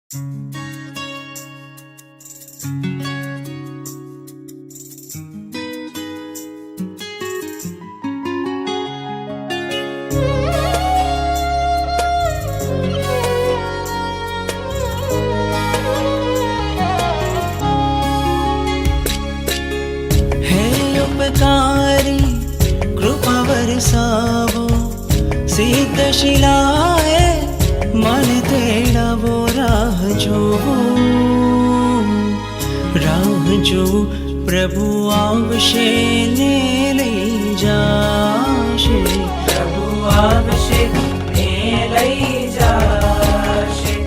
उपकारी कृपा बरसावो, सिद्धशिलाए मन तेड़ावो। राह जो प्रभु आवशे ने लई जाशे, प्रभु आवशे ने लई जाशे।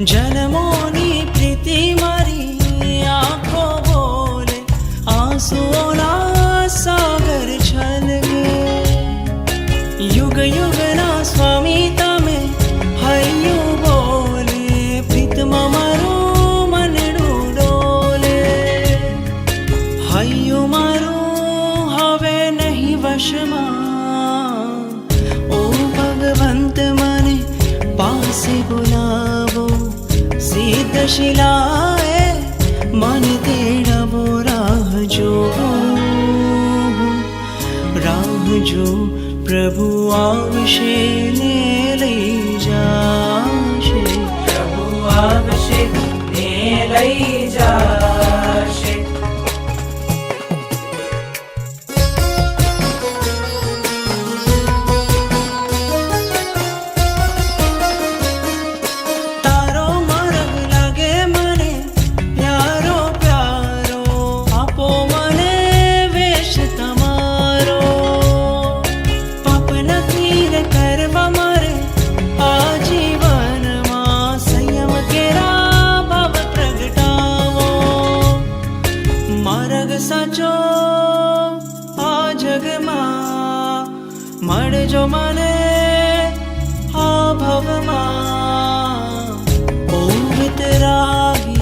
जनमोनी प्रीति मारी आँखों बोले, आंसुओं ना सागर छलके। युग युग ना स्वामी तमे हयु बोले, प्रीतमा मारू मनडू डोले। हयु मारू हवे नहीं वशमा, ओ भगवंत मने पासे बुलावो। सिद्धशिलाए मन तेड़ावो। राह जो प्रभु आवशे ने लई जाशे, प्रभु आवशे ने लई जाशे। साचो आ जगमा मळजो मने आ भवमा। ओ वितरागी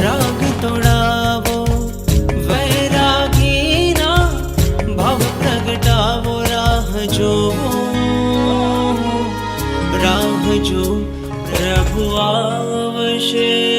राग तोड़ावो, वैरागी ना भव प्रगटावो। राह जो प्रभु आवशे